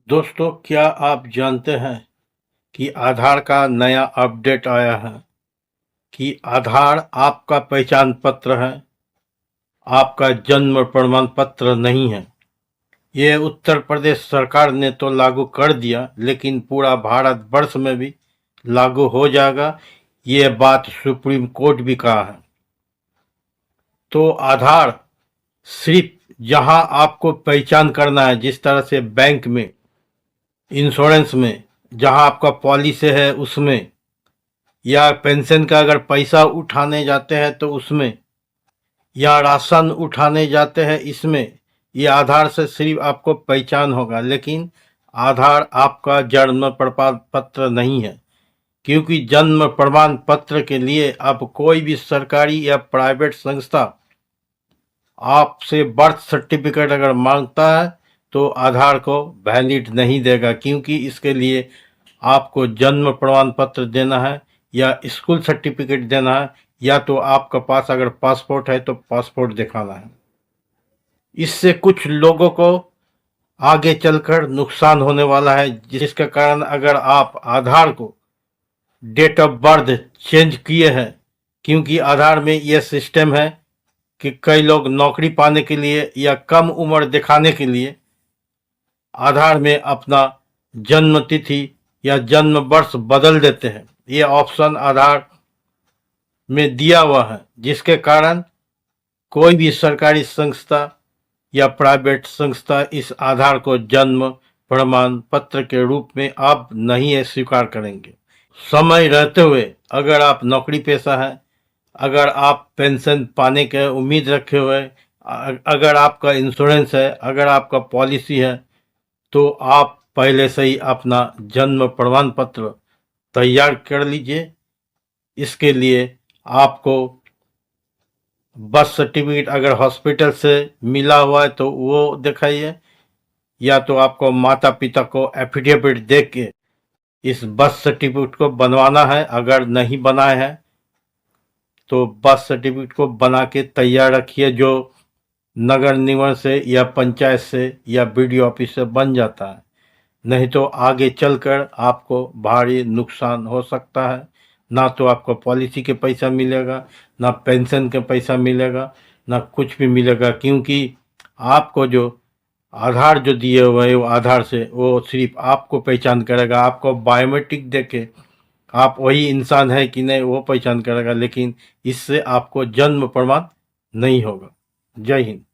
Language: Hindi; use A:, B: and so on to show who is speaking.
A: दोस्तों, क्या आप जानते हैं कि आधार का नया अपडेट आया है कि आधार आपका पहचान पत्र है, आपका जन्म प्रमाण पत्र नहीं है। ये उत्तर प्रदेश सरकार ने तो लागू कर दिया, लेकिन पूरा भारत वर्ष में भी लागू हो जाएगा। ये बात सुप्रीम कोर्ट भी कहा है। तो आधार सिर्फ जहां आपको पहचान करना है, जिस तरह से बैंक में, इंश्योरेंस में, जहां आपका पॉलिसी है उसमें, या पेंशन का अगर पैसा उठाने जाते हैं तो उसमें, या राशन उठाने जाते हैं इसमें, ये आधार से सिर्फ आपको पहचान होगा। लेकिन आधार आपका जन्म प्रमाण पत्र नहीं है, क्योंकि जन्म प्रमाण पत्र के लिए अब कोई भी सरकारी या प्राइवेट संस्था आपसे बर्थ सर्टिफिकेट अगर मांगता है तो आधार को वैलिड नहीं देगा, क्योंकि इसके लिए आपको जन्म प्रमाण पत्र देना है या स्कूल सर्टिफिकेट देना है, या तो आपका पास अगर पासपोर्ट है तो पासपोर्ट दिखाना है। इससे कुछ लोगों को आगे चलकर नुकसान होने वाला है, जिसके कारण अगर आप आधार को डेट ऑफ बर्थ चेंज किए हैं, क्योंकि आधार में यह सिस्टम है कि कई लोग नौकरी पाने के लिए या कम उम्र दिखाने के लिए आधार में अपना जन्म तिथि या जन्म वर्ष बदल देते हैं। ये ऑप्शन आधार में दिया हुआ है, जिसके कारण कोई भी सरकारी संस्था या प्राइवेट संस्था इस आधार को जन्म प्रमाण पत्र के रूप में अब नहीं स्वीकार करेंगे। समय रहते हुए अगर आप नौकरी पेशा है, अगर आप पेंशन पाने के उम्मीद रखे हुए, अगर आपका इंश्योरेंस है, अगर आपका पॉलिसी है, तो आप पहले से ही अपना जन्म प्रमाण पत्र तैयार कर लीजिए। इसके लिए आपको बर्थ सर्टिफिकेट अगर हॉस्पिटल से मिला हुआ है तो वो दिखाइए, या तो आपको माता पिता को एफिडेविट दे के इस बर्थ सर्टिफिकेट को बनवाना है। अगर नहीं बनाए हैं तो बर्थ सर्टिफिकेट को बना के तैयार रखिए, जो नगर निगम से या पंचायत से या बीडीओ ऑफिस से बन जाता है। नहीं तो आगे चलकर आपको भारी नुकसान हो सकता है। ना तो आपको पॉलिसी के पैसा मिलेगा, ना पेंशन के पैसा मिलेगा, ना कुछ भी मिलेगा, क्योंकि आपको जो आधार जो दिए हुए हैं वो आधार से वो सिर्फ आपको पहचान करेगा। आपको बायोमेट्रिक देके आप वही इंसान है कि नहीं वो पहचान करेगा, लेकिन इससे आपको जन्म प्रमाण नहीं होगा। जय हिंद।